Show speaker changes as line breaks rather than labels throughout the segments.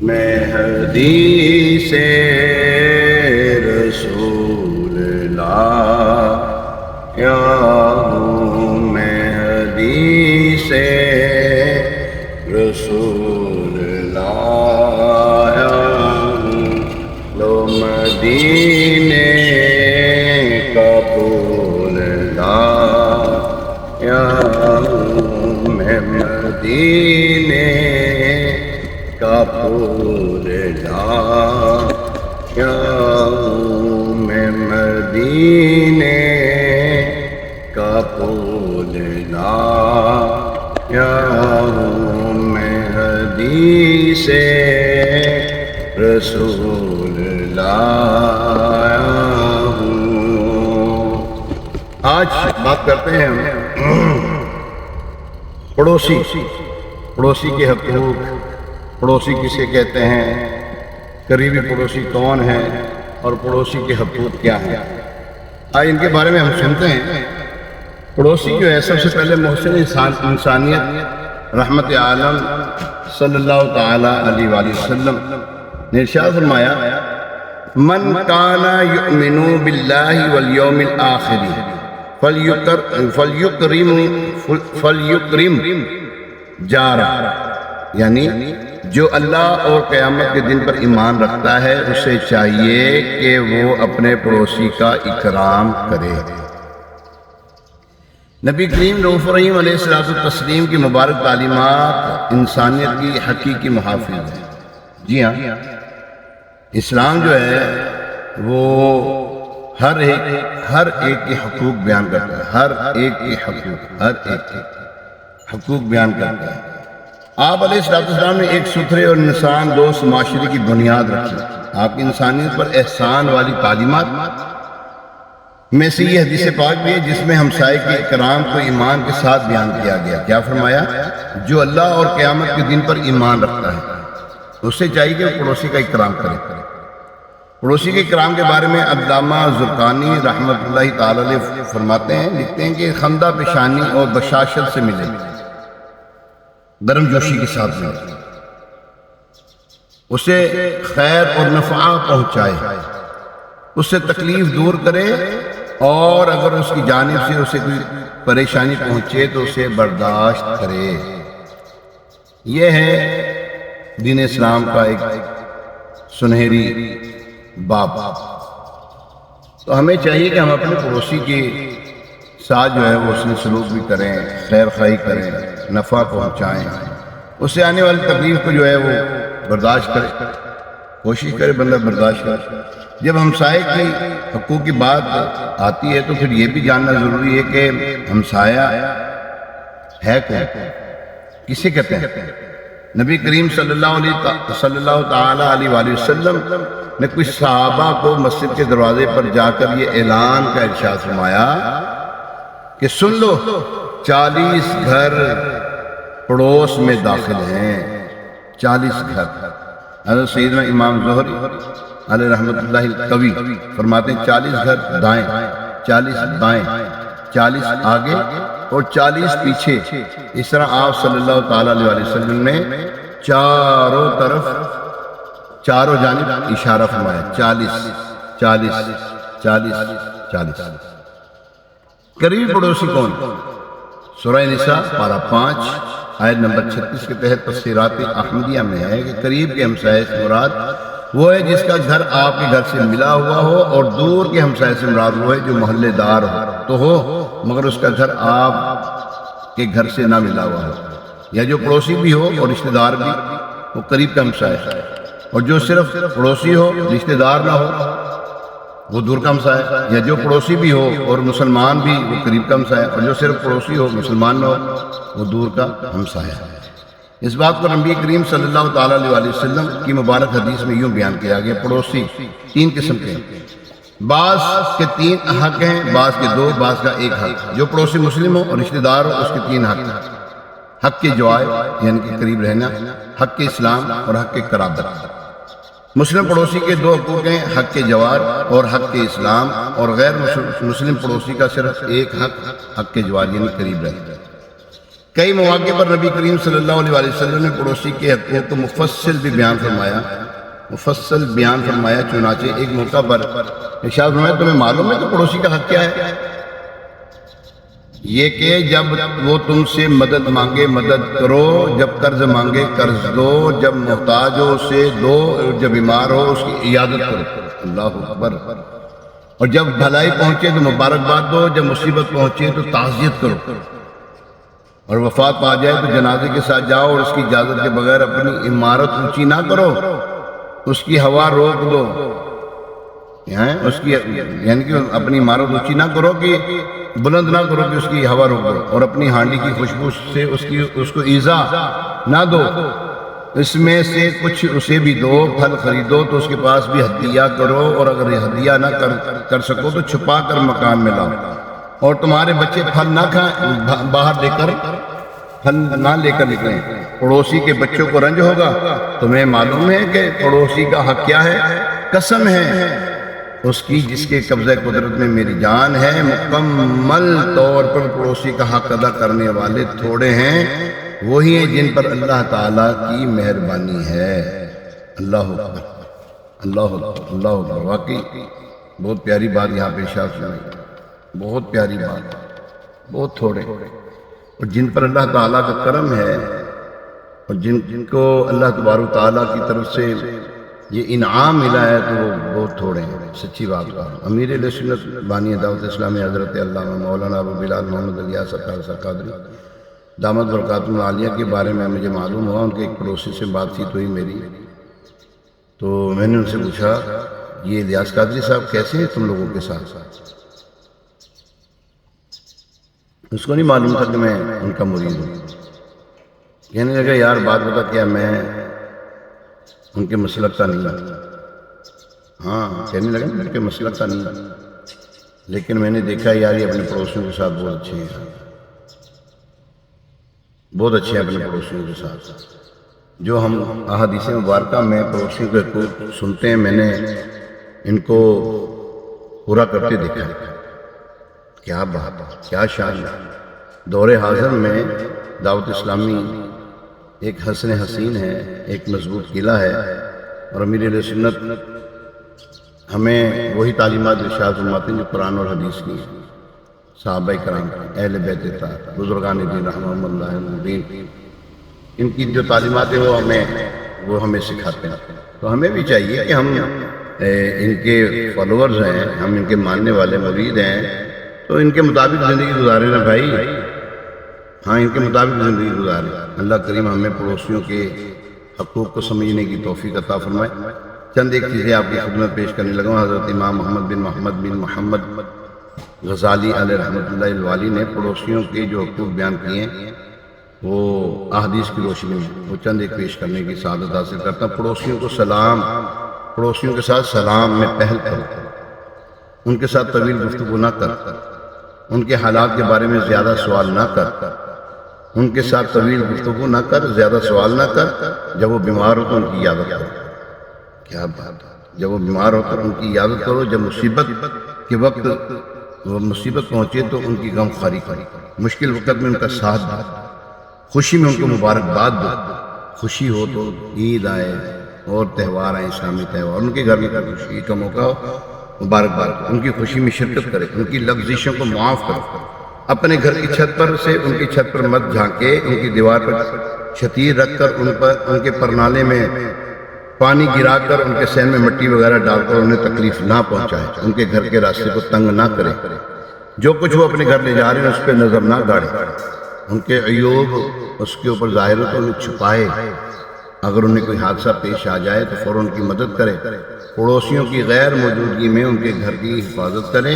مہدی سے رسول لایا ہوں، مہدی سے رسول لایا ہوں، لو مدینے کا پھول لایا ہوں، میں مدینے کا پھول لایا ہوں، میں مدینے کا پھول لایا ہوں، مہدی سے رسول لایا ہوں۔ آج بات کرتے ہیں ہم پڑوسی کے حقوق، پڑوسی کسے کہتے ہیں، قریبی پڑوسی کون ہے اور پڑوسی کے حقوق کیا ہیں۔ آج ان کے بارے میں ہم سنتے ہیں۔ پڑوسی جو ہے سب سے پہلے محسن انسانیت رحمت عالم صلی اللہ تعالی علیہ وآلہ وسلم نے ارشاد فرمایا، من کان یؤمن باللہ والیوم الآخر فلیکرم جارہ، یعنی جو اللہ اور قیامت کے دن پر ایمان رکھتا ہے اسے چاہیے کہ وہ اپنے پڑوسی کا اکرام کرے۔ نبی کریم رؤوف الرحیم علیہ السلام کی مبارک تعلیمات انسانیت کی حقیقی محافظ ہیں۔ جی ہاں، اسلام جو ہے وہ ہر ایک کے حقوق بیان کرتا ہے، ہر ایک کے حقوق بیان کرتا ہے۔ آپ علیہ السلام نے ایک ستھرے اور انسان دوست معاشرے کی بنیاد رکھی۔ آپ کی انسانیت پر احسان والی تعلیمات میں سے یہ حدیث پاک بھی ہے جس میں ہمسائے کے اکرام کو ایمان کے ساتھ بیان کیا گیا۔ کیا فرمایا؟ جو اللہ اور قیامت کے دن پر ایمان رکھتا ہے اس سے چاہیے کہ وہ پڑوسی کا اکرام کرے۔ پڑوسی کے اکرام کے بارے میں علامہ زرقانی رحمۃ اللہ تعالی علیہ فرماتے ہیں، لکھتے ہیں کہ خندہ پیشانی اور بشاشت سے ملے، گرم جوشی کے ساتھ ملے، اسے خیر اور نفع پہنچائے، اس سے تکلیف دور کرے، اور اگر اس کی جانب سے اسے کوئی پریشانی پہنچے تو اسے برداشت کرے۔ یہ ہے دین اسلام کا ایک سنہری باب۔ تو ہمیں چاہیے کہ ہم اپنے پڑوسی کے ساتھ جو ہے وہ حسن سلوک بھی کریں، خیر خواہی کریں، نفع پہنچائیں، اس سے آنے والی تکلیف کو جو ہے وہ برداشت کرے، کوشش کرے بندہ برداشت کرے۔ جب ہمسائے کی حقوق کی بات آتی ہے تو پھر یہ بھی جاننا ضروری ہے کہ ہمسایہ ہے کون، کسے کہتے ہیں۔ نبی کریم صلی اللہ تعالی علیہ وآلہ وسلم نے کچھ صحابہ کو مسجد کے دروازے پر جا کر یہ اعلان کا ارشاد فرمایا کہ سن لو، 40 گھر پڑوس میں داخل ہیں، 40 گھر۔ حضرت سیدنا امام زہری علیہ رحمت اللہ القوی فرماتے ہیں 40 گھر دائیں، 40 بائیں، 40 آگے اور 40 پیچھے۔ اس طرح آپ صلی اللہ تعالی علیہ وسلم نے چاروں طرف، چاروں جانب اشارہ فرمایا، 40 40 40 40۔ قریبی پڑوسی کون؟ سورہ نساء پارہ 5 آیت نمبر 36 کے تحت تفسیرات احمدیہ میں ہے کہ قریب کے ہمسائے سے مراد وہ ہے جس کا گھر آپ کے گھر سے ملا ہوا ہو، اور دور کے ہمسائے سے مراد وہ ہے جو محلے دار ہو مگر اس کا گھر آپ کے گھر سے نہ ملا ہوا ہو، یا جو پڑوسی بھی ہو اور رشتہ دار بھی، وہ قریب کا ہمسائے ہے، اور جو صرف پڑوسی ہو رشتہ دار نہ ہو وہ دور کا ہمسائے، یا جو پڑوسی بھی ہو اور مسلمان بھی وہ قریب کا ہمسائے، اور جو صرف پڑوسی ہو مسلمان نہ ہو وہ دور کا ہمسائے ہے۔ اس بات کو نبی کریم صلی اللہ تعالی علیہ وآلہ وسلم کی مبارک حدیث میں یوں بیان کیا گیا، پڑوسی 3 قسم کے ہیں، بعض کے 3 حق ہیں، بعض کے 2، بعض کا 1 حق۔ جو پڑوسی مسلم ہو اور رشتہ دار ہو اس کے 3 حق ہیں، حق کے جوار یعنی کہ قریب رہنا، حق کے اسلام اور حق کے قرابت۔ مسلم پڑوسی کے 2 حقوق ہیں، حق کے جوار اور حق کے اسلام، اور غیر مسلم پڑوسی کا صرف 1 حق، حق کے جوار یعنی قریب رہنا۔ کئی مواقع پر نبی کریم صلی اللہ علیہ وسلم نے پڑوسی کے حقوق کو مفصل بیان فرمایا، چنانچہ ایک موقع پر ارشاد فرمایا تمہیں معلوم ہے کہ پڑوسی کا حق کیا ہے؟ یہ کہ جب وہ تم سے مدد مانگے مدد کرو، جب قرض مانگے قرض دو، جب محتاج ہو اسے دو، جب بیمار ہو اس کی عیادت کرو، اللہ اکبر، اور جب بھلائی پہنچے تو مبارکباد دو، جب مصیبت پہنچے تو تعزیت کرو، اور وفات پا جائے تو جنازے کے ساتھ جاؤ اور اس کی اجازت کے بغیر اپنی عمارت اونچی نہ کرو، اس کی ہوا روک دو، یعنی کہ اپنی عمارت اونچی نہ کرو کہ بلند نہ کرو کہ اس کی ہوا روک دو، اور اپنی ہانڈی کی خوشبو سے اس کو ایذا نہ دو، اس میں سے کچھ اسے بھی دو، پھل خریدو تو اس کے پاس بھی ہدیہ کرو، اور اگر یہ ہدیہ نہ کر سکو تو چھپا کر مکان میں لاؤ، اور تمہارے بچے پھل نہ کھائیں، باہر پھل نہ لے کر نکلیں، پڑوسی کے بچوں کو رنج ہوگا، تمہیں معلوم ہے کہ پڑوسی کا حق کیا ہے؟ قسم ہے اس کی جس کے قبضہ قدرت میں میری جان ہے، مکمل طور پر پڑوسی کا حق ادا کرنے والے تھوڑے ہیں، وہی ہیں جن پر اللہ تعالیٰ کی مہربانی ہے۔ اللہ اکبر، اللہ اکبر، اللہ اکبر، واقعی بہت پیاری بات یہاں پہ ارشاد فرمائی، بہت پیاری بات، بہت تھوڑے، اور جن پر اللہ تعالیٰ کا کرم ہے، اور جن کو اللہ تبارک تعالیٰ کی طرف سے یہ انعام ملا ہے تو وہ بہت تھوڑے ہیں، سچی بات کا۔ امیر اہل سنت بانی دعوت اسلامی حضرت علامہ مولانا ابو بلال محمد الیاس قادری دامت برکاتہ العالیہ کے بارے میں مجھے معلوم ہوا، ان کے ایک پڑوسی سے بات چیت ہوئی میری، تو میں نے ان سے پوچھا یہ الیاس قادری صاحب کیسے ہیں تم لوگوں کے ساتھ؟ اس کو نہیں معلوم تھا کہ میں ان کا مرید ہوں، کہنے لگا یار بات بتا کیا میں ان کے مسلک کا نہیں ہوں، ہاں کہنے لگا ان کے مسلک کا نہیں ہوں، لیکن میں نے دیکھا یار یہ اپنے پڑوسیوں کے ساتھ بہت اچھے ہیں، بہت اچھے ہیں اپنے پڑوسیوں کے ساتھ، جو ہم احادیث مبارکہ میں پڑوسیوں کے حقوق سنتے ہیں میں نے ان کو پورا کرتے دیکھا۔ کیا بات، کیا شان ہے۔ دور حاضر میں دعوت اسلامی ایک حسن حسین ہے، ایک مضبوط قلعہ ہے، اور امیر اہل سنت ہمیں وہی تعلیمات ارشاد فرماتے ہیں جو قرآن اور حدیث کی ہیں، صحابہ کرام، اہل بیت اطہار، بزرگان دین رحمہم اللہ المبین، ان کی جو تعلیمات ہیں وہ ہمیں سکھاتے ہیں، تو ہمیں بھی چاہیے کہ ہم ان کے فالوورز ہیں، ہم ان کے ماننے والے مرید ہیں، تو ان کے مطابق زندگی گزارے نا بھائی، ہاں ان کے مطابق زندگی گزارے۔ اللہ کریم ہمیں پڑوسیوں کے حقوق کو سمجھنے کی توفیق عطا فرمائے۔ چند ایک چیزیں آپ کی خدمت پیش کرنے لگا ہوں۔ حضرت امام محمد بن محمد غزالی علیہ رحمۃ اللہ الوالی نے پڑوسیوں کے جو حقوق بیان کیے ہیں وہ احادیث کی روشنی میں وہ چند ایک پیش کرنے کی سعادت حاصل کرتا ہوں۔ پڑوسیوں کے ساتھ سلام میں پہل کرو، ان کے ساتھ طویل گفتگو نہ کر، ان کے حالات کے بارے میں زیادہ سوال نہ کر، ان کے ساتھ طویل گفتگو نہ کر، زیادہ سوال نہ کر، جب وہ بیمار ہو تو ان کی عیادت کرو۔ کیا بات ہے، جب وہ بیمار ہو تو ان کی عیادت کرو، جب مصیبت کے وقت وہ مصیبت پہنچے تو ان کی غم خواری کرو، مشکل وقت میں ان کا ساتھ دو، خوشی میں ان کو مبارکباد دو، خوشی ہو تو عید آئے اور تہوار آئے، اسلامی تہوار، ان کے گھر میں خوشی کا موقع ہو، مبارکباد دو، ان کی خوشی میں شرکت کرے، ان کی لغزشوں کو معاف کرو، اپنے گھر کی چھت پر سے ان کی چھت پر مت جھانکے، ان کی دیوار پر شتیر رکھ کر ان کے پرنالے میں پانی گرا کر ان کے سین میں مٹی وغیرہ ڈال کر انہیں تکلیف نہ پہنچائے، ان کے گھر کے راستے کو تنگ نہ کرے، جو کچھ وہ اپنے گھر لے جا رہے ہیں اس پہ نظر نہ ڈالے، ان کے عیوب اس کے اوپر ظاہر ہو تو انہیں چھپائے، اگر انہیں کوئی حادثہ پیش آ جائے تو فوراً ان کی مدد کرے، پڑوسیوں کی غیر موجودگی میں ان کے گھر کی حفاظت کرے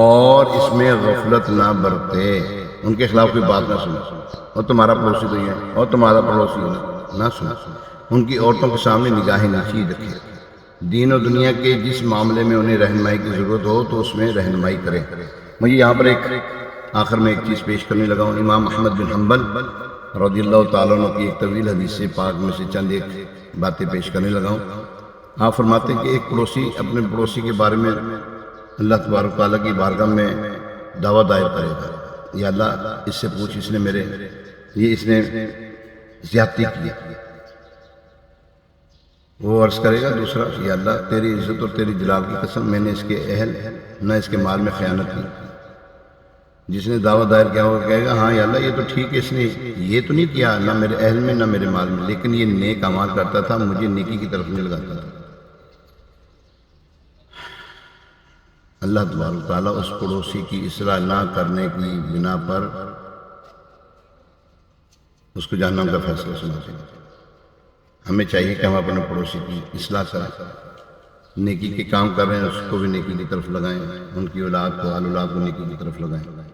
اور اس میں غفلت نہ برتے، ان کے خلاف کوئی بات نہ سنو، اور تمہارا پڑوسی تو یہ ہے اور تمہارا پڑوسی نہ سنو، ان کی عورتوں کے سامنے نگاہیں نیچی رکھے، دین و دنیا کے جس معاملے میں انہیں رہنمائی کی ضرورت ہو تو اس میں رہنمائی کرے۔ مجھے یہاں پر آخر میں ایک چیز پیش کرنے لگا ہوں۔ امام احمد بن حنبل رضی اللہ تعالیٰ عنہ کی ایک طویل حدیث پاک میں سے چند ایک باتیں پیش کرنے لگا ہوں۔ آپ فرماتے ہیں کہ ایک پڑوسی اپنے پڑوسی کے بارے میں اللہ تبارک تعالیٰ کی بارگاہ میں دعویٰ دائر کرے گا، یا اللہ اس سے پوچھ، اس نے میرے یہ اس نے زیادتی کی، وہ عرض کرے گا دوسرا، یا اللہ تیری عزت اور تیری جلال کی قسم، میں نے اس کے اہل نہ اس کے مال میں خیانت کی۔ جس نے دعویٰ دائر کیا ہوگا کہے گا ہاں یا اللہ یہ تو ٹھیک ہے، اس نے یہ تو نہیں کیا نہ میرے اہل میں نہ میرے مال میں، لیکن یہ نیک اعمال کرتا تھا، مجھے نیکی کی طرف نہیں لگاتا تھا۔ اللہ تبارک و تعالیٰ اس پڑوسی کی اصلاح نہ کرنے کی بنا پر اس کو جہنم کا فیصلہ سناتے ہیں۔ ہمیں چاہیے کہ ہم اپنے پڑوسی کی اصلاح کریں، نیکی کے کام کر رہے ہیں اس کو بھی نیکی کی طرف لگائیں، ان کی اولاد کو اولاد کو نیکی کی طرف لگائیں۔